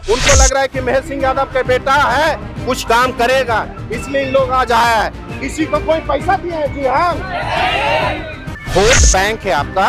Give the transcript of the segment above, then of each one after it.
उनको लग रहा है कि महेश सिंह यादव का बेटा है, कुछ काम करेगा, इसलिए इन लोग आज आया है। किसी को कोई पैसा दिया है? जी हाँ। वोट बैंक है आपका,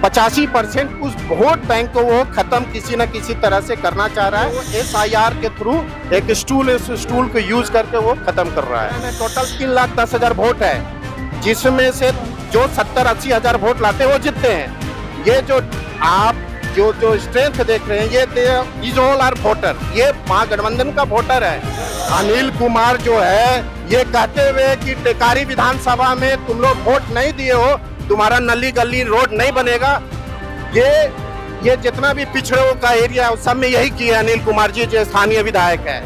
85% उस वोट बैंक को वो खत्म किसी न किसी तरह से करना चाह रहा है। वो SIR के थ्रू एक स्टूल, इस स्टूल को यूज करके वो खत्म कर रहा है। टोटल 3,10,000 वोट है, जिसमें से जो 70-80 हजार वोट लाते हैं वो जीतते हैं। ये जो आप जो स्ट्रेंथ देख रहे हैं, ये इज ऑल आर वोटर, ये महागठबंधन का वोटर है। अनिल कुमार जो है ये कहते हुए कि टेकारी विधानसभा में तुम लोग वोट नहीं दिए हो, तुम्हारा नली गली रोड नहीं बनेगा। ये जितना भी पिछड़ों का एरिया है सब में यही किए अनिल कुमार जी, जो स्थानीय विधायक है।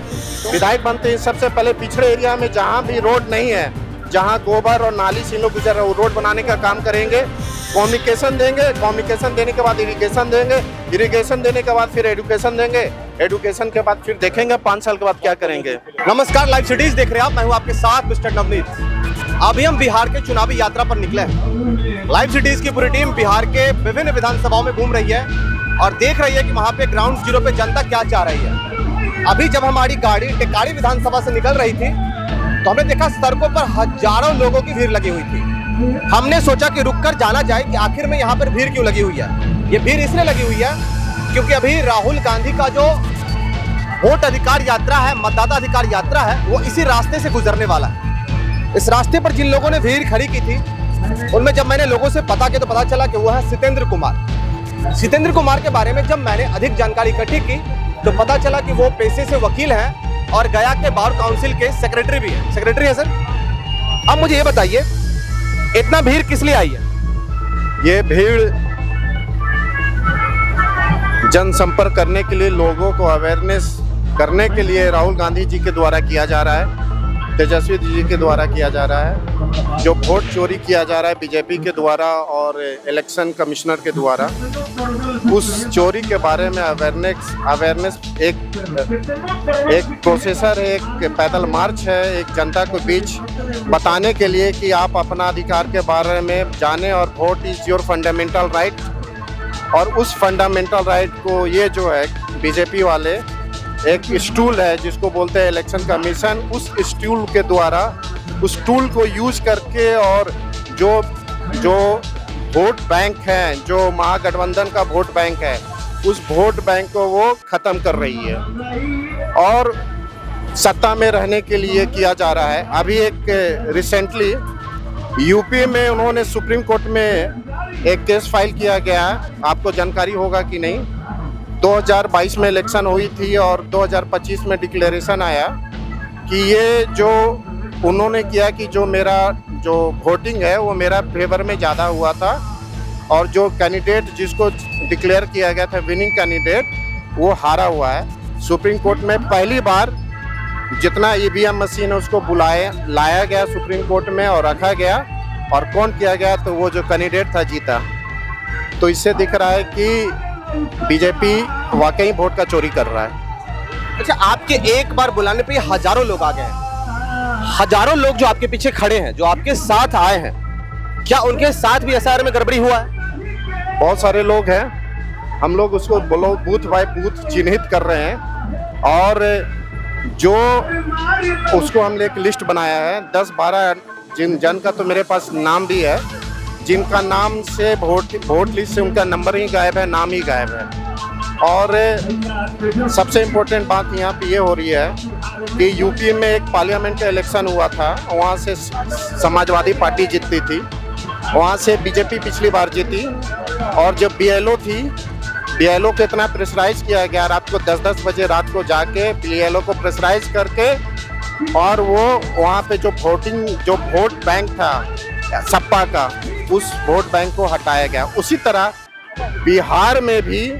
विधायक बनते हैं सबसे पहले पिछड़े एरिया में जहाँ भी रोड नहीं है, जहाँ गोबर और नाली से लोग गुजर रहे, वो रोड बनाने का काम करेंगे। कम्युनिकेशन देंगे, कम्युनिकेशन देने के बाद इरिगेशन देंगे, इरिगेशन देने के बाद फिर एजुकेशन देंगे, एजुकेशन के बाद फिर देखेंगे 5 साल के बाद क्या करेंगे। नमस्कार, लाइव सिटीज देख रहे हैं आप, मैं हूं आपके साथ मिस्टर नवनीत। अभी हम बिहार के चुनावी यात्रा पर निकले हैं। लाइव सिटीज की पूरी टीम बिहार के विभिन्न विधानसभाओं में घूम रही है और देख रही है कि वहां पे ग्राउंड जीरो पे जनता क्या चाह रही है। अभी जब हमारी गाड़ी टेकारी विधानसभा से निकल रही थी तो हमने देखा सड़कों पर हजारों लोगों की भीड़ लगी हुई थी। हमने सोचा कि रुककर जाना जाए कि आखिर में यहाँ पर भीड़ क्यों लगी हुई है। ये भीड़ इसलिए लगी हुई है क्योंकि अभी राहुल गांधी का जो वोट अधिकार यात्रा है, मतदाता अधिकार यात्रा है, वो इसी रास्ते से गुजरने वाला है। इस रास्ते पर जिन लोगों ने भीड़ खड़ी की थी उनमें जब मैंने लोगों से पता किया तो पता चला कि वो है सितेंद्र कुमार। सितेंद्र कुमार के बारे में जब मैंने अधिक जानकारी इकट्ठी की तो पता चला कि वो पेशे से वकील हैं और गया के बार काउंसिल के सेक्रेटरी भी है। सेक्रेटरी है सर। अब मुझे ये बताइए, इतना भीड़ किस लिए आई है? ये भीड़ जनसंपर्क करने के लिए, लोगों को अवेयरनेस करने के लिए राहुल गांधी जी के द्वारा किया जा रहा है, तेजस्वी जी के द्वारा किया जा रहा है। जो वोट चोरी किया जा रहा है बीजेपी के द्वारा और इलेक्शन कमिश्नर के द्वारा, उस चोरी के बारे में अवेयरनेस एक प्रोसेसर है, एक पैदल मार्च है, एक जनता को बीच बताने के लिए कि आप अपना अधिकार के बारे में जानें और vote is your fundamental right. और उस फंडामेंटल राइट को ये जो है बीजेपी वाले एक स्टूल है जिसको बोलते हैं इलेक्शन कमीशन, उस स्टूल के द्वारा उस टूल को यूज करके और जो वोट बैंक है, जो महागठबंधन का वोट बैंक है, उस वोट बैंक को वो खत्म कर रही है और सत्ता में रहने के लिए किया जा रहा है। अभी एक रिसेंटली यूपी में उन्होंने सुप्रीम कोर्ट में एक केस फाइल किया गया, आपको जानकारी होगा कि नहीं। 2022 में इलेक्शन हुई थी और 2025 में डिक्लेरेशन आया कि ये जो उन्होंने किया कि जो मेरा जो वोटिंग है वो मेरा फेवर में ज़्यादा हुआ था और जो कैंडिडेट जिसको डिक्लेयर किया गया था विनिंग कैंडिडेट, वो हारा हुआ है। सुप्रीम कोर्ट में पहली बार जितना EVM मशीन है उसको लाया गया सुप्रीम कोर्ट में और रखा गया और कौन किया गया, तो वो जो कैंडिडेट था जीता। तो इससे दिख रहा है कि बीजेपी वाकई वोट का चोरी कर रहा है। अच्छा, आपके एक बार बुलाने पे हजारों लोग आ गए हैं। हजारों लोग जो आपके पीछे खड़े हैं, जो आपके साथ आए हैं, क्या उनके साथ भी SIR में गड़बड़ी हुआ है? बहुत सारे लोग हैं, हम लोग उसको बूथ बाय बूथ चिन्हित कर रहे हैं और जो उसको हमने एक लिस्ट बनाया है 10-12 जन का, तो मेरे पास नाम भी है, जिनका नाम से वोट लिस्ट से उनका नंबर ही गायब है, नाम ही गायब है। और सबसे इम्पोर्टेंट बात यहाँ पे ये हो रही है कि यूपी में एक पार्लियामेंट का इलेक्शन हुआ था, वहाँ से समाजवादी पार्टी जीतती थी, वहाँ से बीजेपी पिछली बार जीती और जब BLO थी, BLO को इतना प्रेशराइज किया गया, रात को 10-10 बजे रात को जाके BLO को प्रेशराइज करके और वो वहाँ पे जो वोट बैंक था सपा का, उस वोट बैंक को हटाया गया। उसी तरह बिहार में भी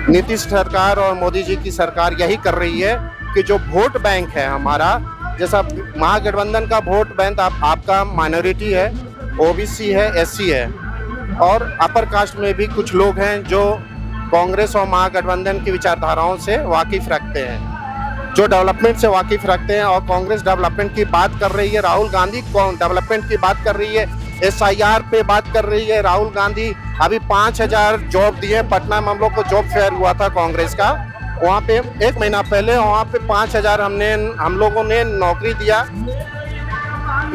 नीतीश सरकार और मोदी जी की सरकार यही कर रही है कि जो वोट बैंक है हमारा, जैसा महागठबंधन का वोट बैंक आपका माइनॉरिटी है, OBC है, SC है और अपर कास्ट में भी कुछ लोग हैं जो कांग्रेस और महागठबंधन की विचारधाराओं से वाकिफ रखते हैं, जो डेवलपमेंट से वाकिफ रखते हैं। और कांग्रेस डेवलपमेंट की बात कर रही है, राहुल गांधी डेवलपमेंट की बात कर रही है, SIR पे बात कर रही है राहुल गांधी। अभी 5,000 जॉब दिए, पटना में हम लोग को जॉब फेयर हुआ था कांग्रेस का, वहाँ पे 1 महीना पहले वहाँ पे 5,000 हम लोगों ने नौकरी दिया।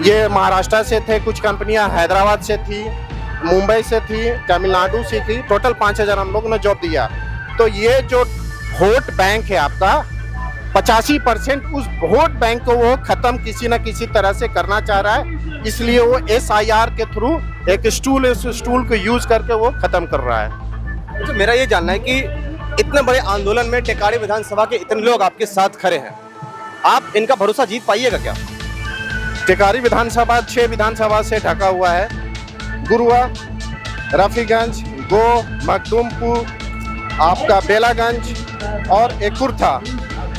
ये महाराष्ट्र से थे, कुछ कंपनियां हैदराबाद से थी, मुंबई से थी, तमिलनाडु से थी, टोटल 5,000 हम लोगों ने जॉब दिया। तो ये जो वोट बैंक है आपका 85% उस वोट बैंक को वो खत्म किसी न किसी तरह से करना चाह रहा है, इसलिए वो SIR के थ्रू एक स्टूल को यूज करके वो खत्म कर रहा है। तो मेरा ये जानना है कि इतने बड़े आंदोलन में टेकारी विधानसभा के इतने लोग आपके साथ खड़े हैं, आप इनका भरोसा जीत पाइएगा क्या? टेकारी विधानसभा 6 विधानसभा से ढका हुआ है। गुरुआ, रफीगंज, गो, मखदूमपुर, आपका बेलागंज और एकुर्था,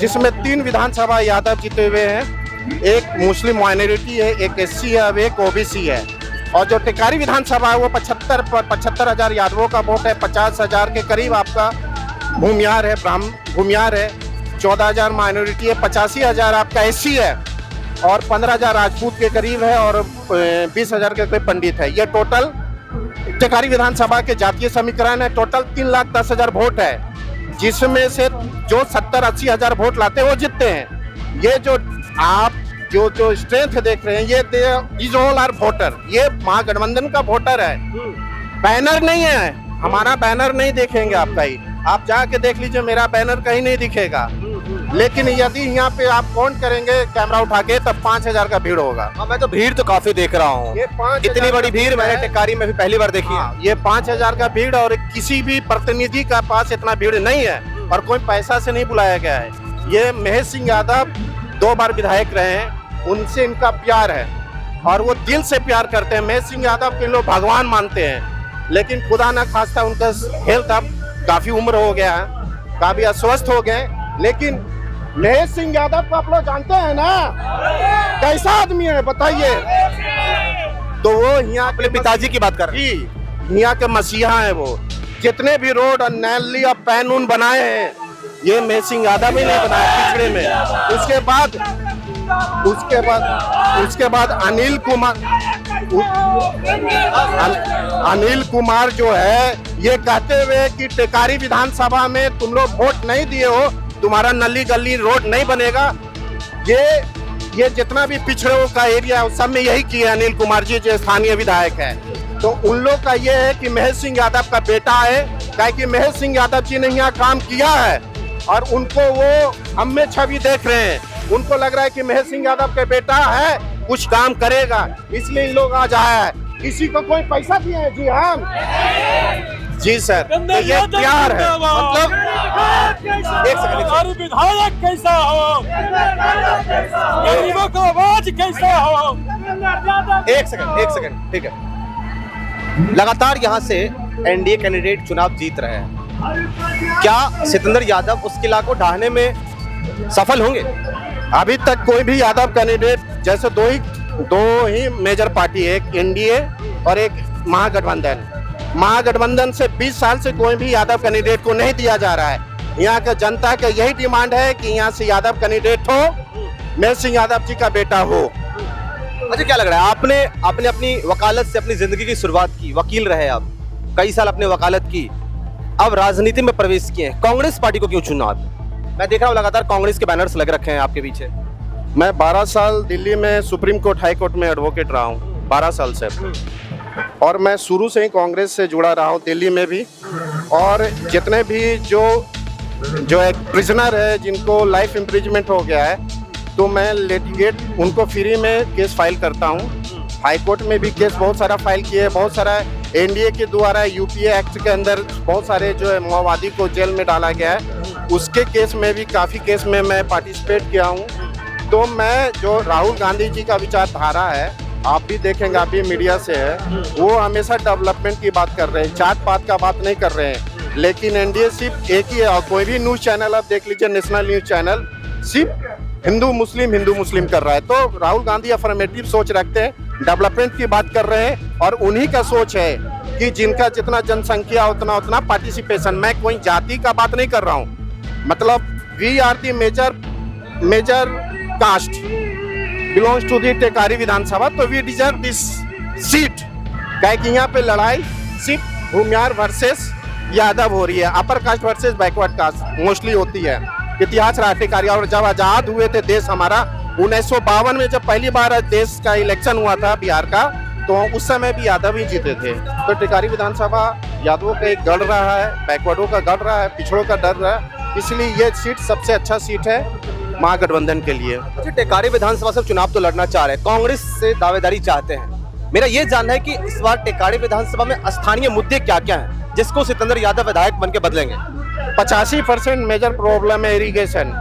जिसमें 3 विधानसभा यादव जीते हुए हैं। एक मुस्लिम माइनॉरिटी है, एक SC है, अब एक OBC है। और जो टेकारी विधानसभा है वो 75,000 यादवों का वोट है, 50,000 के करीब आपका भूमियार है, भूमियार है, 14,000 माइनॉरिटी है, 85,000 आपका SC है और 15,000 राजपूत के करीब है और 20,000 के करीब पंडित है। ये टोटल टेकारी विधानसभा के जातीय समीकरण है। टोटल 3,10,000 वोट है, जिसमें से जो 70-80 हजार वोट लाते हैं वो जीतते हैं। ये जो आप जो स्ट्रेंथ देख रहे हैं ये इज ऑल आर वोटर, ये महागठबंधन का वोटर है, बैनर नहीं है। हमारा बैनर नहीं देखेंगे आपका ही, आप जाके देख लीजिए, मेरा बैनर कहीं नहीं दिखेगा। लेकिन यदि यहाँ पे आप काउंट करेंगे कैमरा उठा के तब 5,000 का भीड़ होगा। हाँ, मैं तो भीड़ तो काफी देख रहा हूँ, ये 5,000 इतनी बड़ी भीड़ मैंने टेकारी में भी पहली बार देखी है। ये 5,000 का भीड़ और किसी भी प्रतिनिधि का पास इतना भीड़ नहीं है और कोई पैसा से नहीं बुलाया गया है। ये महेश सिंह यादव 2 बार विधायक रहे हैं, उनसे इनका प्यार है और वो दिल से प्यार करते हैं। महेश सिंह यादव के लोग भगवान मानते हैं, लेकिन खुदा ना खास्ता उनका हेल्थ अब काफी उम्र हो गया है, काफी अस्वस्थ हो गए। लेकिन महेश सिंह यादव को आप लोग जानते हैं ना, कैसा आदमी है बताइए। तो वो यहाँ अपने पिताजी की बात कर रहे हैं। जी, यहाँ के मसीहा हैं वो। जितने भी रोड और नैली और पैनून बनाए हैं ये महेश सिंह यादव ही ने बनाया पिछड़े में। उसके बाद अनिल कुमार जो है ये कहते हुए कि टेकारी विधानसभा में तुम लोग वोट नहीं दिए हो, तुम्हारा नली गली रोड नहीं बनेगा। ये जितना भी पिछड़ों का एरिया है सब में यही किया अनिल कुमार जी जो स्थानीय विधायक है। तो उन लोग का ये है कि महेश सिंह यादव का बेटा है, क्या कि महेश सिंह यादव जी ने यहाँ काम किया है और उनको वो हम में छवि देख रहे हैं। उनको लग रहा है कि महेश सिंह यादव का बेटा है, कुछ काम करेगा, इसलिए इन लोग आज आया है। किसी को कोई पैसा दिया है? जी हम जी सर, तो ये प्यार है। मतलब एक सेकंड, विधायक कैसा हो, गरीबों का आवाज कैसा हो। एक सेकंड, ठीक है। लगातार यहाँ से NDA कैंडिडेट चुनाव जीत रहे हैं, क्या सितंदर यादव उस किला को ढाने में सफल होंगे? अभी तक कोई भी यादव कैंडिडेट, जैसे दो ही मेजर पार्टी है, एक NDA और एक महागठबंधन से 20 साल से कोई भी यादव कैंडिडेट को नहीं दिया जा रहा है। यहाँ का जनता का यही डिमांड है कि यहाँ से यादव कैंडिडेट हो, महेश सिंह यादव जी का बेटा हो। अच्छा, क्या लग रहा है, आपने अपनी वकालत से अपनी जिंदगी की शुरुआत की, वकील रहे आप, कई साल अपने वकालत की, अब राजनीति में प्रवेश किए हैं, कांग्रेस पार्टी को क्यों चुना आपने? मैं देख रहा हूँ लगातार कांग्रेस के बैनर्स लग रखे हैं आपके पीछे। मैं 12 साल दिल्ली में सुप्रीम कोर्ट हाई कोर्ट में एडवोकेट रहा हूँ, 12 साल से, और मैं शुरू से ही कांग्रेस से जुड़ा रहा हूँ दिल्ली में भी। और जितने भी जो एक प्रिजनर है जिनको लाइफ इम्प्रिजमेंट हो गया है, तो मैं लिटिगेट उनको फ्री में केस फाइल करता हूँ। हाई कोर्ट में भी केस बहुत सारा फाइल किए, बहुत सारा NDA के द्वारा UPA एक्ट के अंदर बहुत सारे जो है माओवादी को जेल में डाला गया है, उसके केस में भी काफ़ी केस में मैं पार्टिसिपेट किया हूँ। तो मैं जो राहुल गांधी जी का विचारधारा है, आप भी देखेंगे, आप भी मीडिया से है, वो हमेशा डेवलपमेंट की बात कर रहे हैं, जात पात का बात नहीं कर रहे हैं। लेकिन NDA सिर्फ एक ही है, और कोई भी न्यूज़ चैनल आप देख लीजिए, नेशनल न्यूज़ चैनल सिर्फ हिंदू मुस्लिम कर रहा है। तो राहुल गांधी अफर्मेटिव सोच रखते हैं, डेवलपमेंट की बात कर रहे हैं, और उन्हीं का सोच है कि जिनका जितना जनसंख्या उतना पार्टिसिपेशन। मैं कोई जाति का बात नहीं कर रहा हूँ, मतलब we are the major caste belongs to the Tekari Vidhansabha, तो वी डिजर्व दिस सीट। क्या कि यहाँ पे लड़ाई सिर्फ भूमियार वर्सेस यादव हो रही है। Upper caste versus backward caste mostly होती है। इतिहास राष्ट्रीय और जब आजाद हुए थे देश हमारा 1952 में जब पहली बार देश का इलेक्शन हुआ था बिहार का, तो उस समय भी यादव ही जीते थे। तो टिकारी विधानसभा यादवों का एक गढ़ रहा है, बैकवर्डों का गढ़ रहा है, पिछड़ों का डर रहा है, इसलिए ये सीट सबसे अच्छा सीट है महागठबंधन के लिए। टिकारी विधानसभा से चुनाव तो लड़ना चाह रहे हैं, कांग्रेस से दावेदारी चाहते हैं। मेरा ये जानना है कि इस बार टिकारी विधानसभा में स्थानीय मुद्दे क्या क्या हैं जिसको सिकंदर यादव विधायक बन के बदलेंगे? 85% मेजर प्रॉब्लम है इरिगेशन।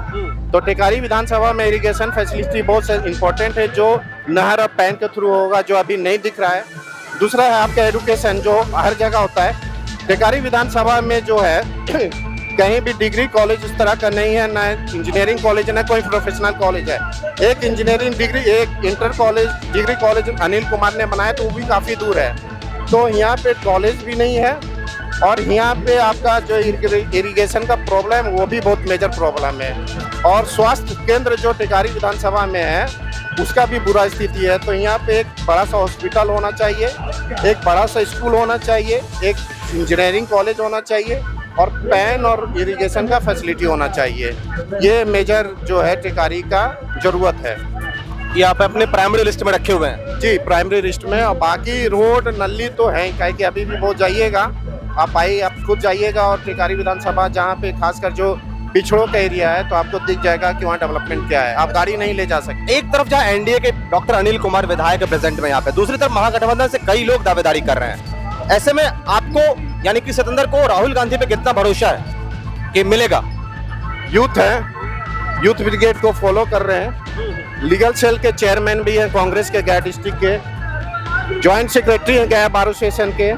तो टिकारी विधानसभा में इरिगेशन फैसिलिटी बहुत इंपॉर्टेंट है, जो नहर और पैन के थ्रू होगा, जो अभी नहीं दिख रहा है। दूसरा है आपका एजुकेशन, जो हर जगह होता है। टिकारी विधानसभा में जो है कहीं भी डिग्री कॉलेज इस तरह का नहीं है, ना इंजीनियरिंग कॉलेज ना कोई प्रोफेशनल कॉलेज है। एक इंजीनियरिंग डिग्री, एक inter college, degree college Anil Kumar ने बनाया, तो वो भी काफ़ी दूर है। तो यहाँ पे कॉलेज भी नहीं है, और यहाँ पे आपका जो इरिगेशन का प्रॉब्लम है वो भी बहुत मेजर प्रॉब्लम है। और स्वास्थ्य केंद्र जो टिकारी विधानसभा में है उसका भी बुरा स्थिति है। तो यहाँ पे एक बड़ा सा हॉस्पिटल होना चाहिए, एक बड़ा सा स्कूल होना चाहिए, एक इंजीनियरिंग कॉलेज होना चाहिए, और पैन और इरिगेशन का फैसिलिटी होना चाहिए। ये मेजर जो है टिकारी का जरूरत है। ये आप अपने प्राइमरी लिस्ट में रखे हुए हैं? जी, प्राइमरी लिस्ट में। और बाकी रोड नली तो है, काहे कि अभी भी बहुत जाइएगा, आप खुद जाइएगा और टिकारी विधानसभा जहाँ पे खासकर जो पिछड़ों का एरिया है, तो आपको दिख जाएगा कि वहाँ डेवलपमेंट क्या है। आप गाड़ी नहीं ले जा सकते। एक तरफ जहाँ एनडीए के डॉक्टर अनिल कुमार विधायक प्रेजेंट में यहाँ पे, दूसरी तरफ महागठबंधन से कई लोग दावेदारी कर रहे हैं। ऐसे में आपको यानी कि सिकंदर को राहुल गांधी पे कितना भरोसा है कि मिलेगा? यूथ है, यूथ ब्रिगेड को फॉलो कर रहे हैं। लीगल सेल के चेयरमैन भी हैं कांग्रेस के गया डिस्ट्रिक्ट के, जॉइंट सेक्रेटरी हैं गया बार एसोसिएशन के।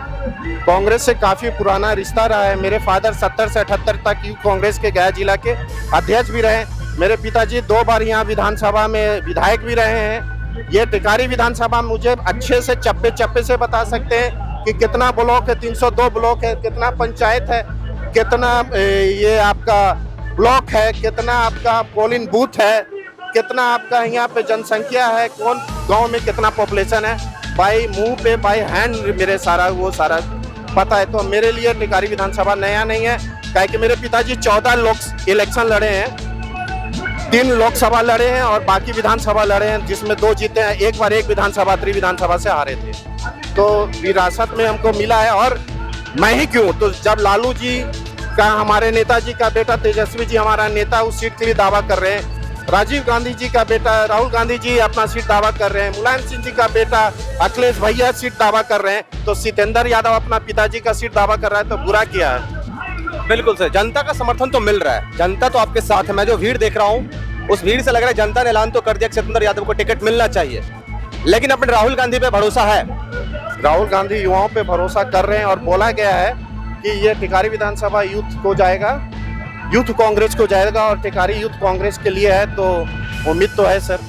कांग्रेस से काफी पुराना रिश्ता रहा है। मेरे फादर 70 से 78 तक कांग्रेस के गया जिला के अध्यक्ष भी रहे। मेरे पिताजी 2 बार यहाँ विधानसभा में विधायक भी रहे हैं। ये टिकारी विधानसभा मुझे अच्छे से चप्पे चप्पे से बता सकते हैं कि कितना ब्लॉक है, 302 ब्लॉक है, कितना पंचायत है, कितना ये आपका ब्लॉक है, कितना आपका पोलिंग बूथ है, कितना आपका यहाँ पे जनसंख्या है, कौन गांव में कितना पॉपुलेशन है, बाई मुंह पे बाई हैंड मेरे वो सारा पता है। तो मेरे लिए टिकारी विधानसभा नया नहीं है, काहे कि मेरे पिताजी 14 इलेक्शन लड़े हैं, 3 लोकसभा लड़े हैं और बाकी विधानसभा लड़े हैं, जिसमें 2 जीते हैं। एक बार एक विधानसभा विधानसभा से हारे थे। तो विरासत में हमको मिला है। और मैं ही क्यों, तो जब लालू जी का, हमारे नेताजी का बेटा तेजस्वी जी हमारा नेता उस सीट के लिए दावा कर रहे हैं, राजीव गांधी जी का बेटा राहुल गांधी जी अपना सीट दावा कर रहे हैं, मुलायम सिंह जी का बेटा अखिलेश भैया सीट दावा कर रहे हैं, तो सिकंदर यादव अपना पिताजी का सीट दावा कर रहा है, तो बुरा क्या है? बिल्कुल सर, जनता का समर्थन तो मिल रहा है, जनता तो आपके साथ है। मैं जो भीड़ देख रहा हूँ उस भीड़ से लग रहा है जनता ने ऐलान तो कर दिया कि सिकंदर यादव को टिकट मिलना चाहिए, लेकिन अपने राहुल गांधी पे भरोसा है? राहुल गांधी युवाओं पे भरोसा कर रहे हैं, और बोला गया है कि ये टिकारी विधानसभा यूथ को जाएगा, यूथ कांग्रेस को जाएगा, और टिकारी यूथ कांग्रेस के लिए है। तो उम्मीद तो है सर।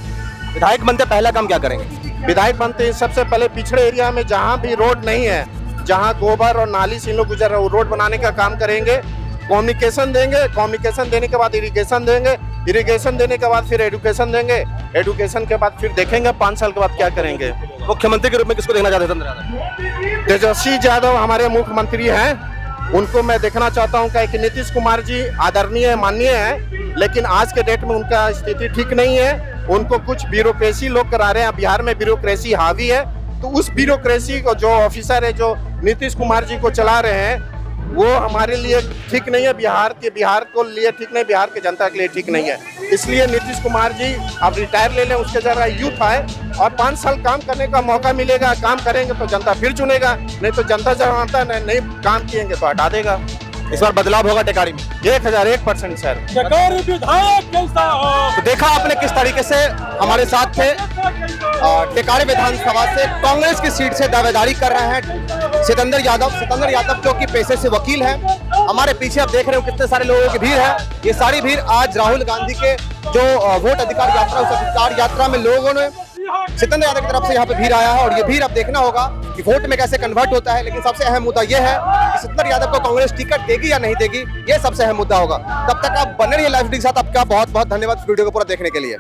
विधायक बनते पहला काम क्या करेंगे? विधायक बनते हैं सबसे पहले पिछड़े एरिया में जहाँ भी रोड नहीं है, जहाँ गोबर और नाली से लोग गुजर रहे, रोड बनाने का काम करेंगे। कम्युनिकेशन देंगे, कम्युनिकेशन देने के बाद इरिगेशन देंगे, इरिगेशन देने के बाद फिर एजुकेशन देंगे, एजुकेशन के बाद फिर देखेंगे 5 साल के बाद क्या करेंगे। मुख्यमंत्री के रूप में किसको देखना चाहते हैं? तेजस्वी यादव हमारे मुख्यमंत्री हैं, उनको मैं देखना चाहता हूं। कि नीतीश कुमार जी आदरणीय माननीय हैं, लेकिन आज के डेट में उनका स्थिति ठीक नहीं है। उनको कुछ ब्यूरोक्रेसी लोग करा रहे हैं, बिहार में ब्यूरोक्रेसी हावी है। तो उस ब्यूरोक्रेसी को जो ऑफिसर है, जो नीतीश कुमार जी को चला रहे हैं, वो हमारे लिए ठीक नहीं है, बिहार को लिए ठीक नहीं, बिहार के जनता के लिए ठीक नहीं है। इसलिए नीतीश कुमार जी अब रिटायर ले लें, उसके जगह यूथ आए और 5 साल काम करने का मौका मिलेगा। काम करेंगे तो जनता फिर चुनेगा, नहीं तो जनता जानता नहीं काम किएंगे तो हटा देगा। इस बार बदलाव होगा टिकारी में? 1001% सर। टिकारी विधायक कैसा हो? तो देखा आपने किस तरीके से हमारे साथ थे टिकारी विधानसभा से कांग्रेस की सीट से दावेदारी कर रहे हैं सिकंदर यादव जो कि पेशे से वकील हैं। हमारे पीछे आप देख रहे हो कितने सारे लोगों की भीड़ है। ये सारी भीड़ आज राहुल गांधी के जो वोट अधिकार यात्रा, उस अधिकार यात्रा में लोगों ने सिकंदर यादव की तरफ से यहाँ पे भीड़ आया है। और ये भीड़ अब देखना होगा कि वोट में कैसे कन्वर्ट होता है। लेकिन सबसे अहम मुद्दा यह है कि सिकंदर यादव को कांग्रेस टिकट देगी या नहीं देगी, ये सबसे अहम मुद्दा होगा। तब तक आप बने रहिए लाइव वीडियो के साथ। आपका बहुत बहुत धन्यवाद वीडियो को पूरा देखने के लिए।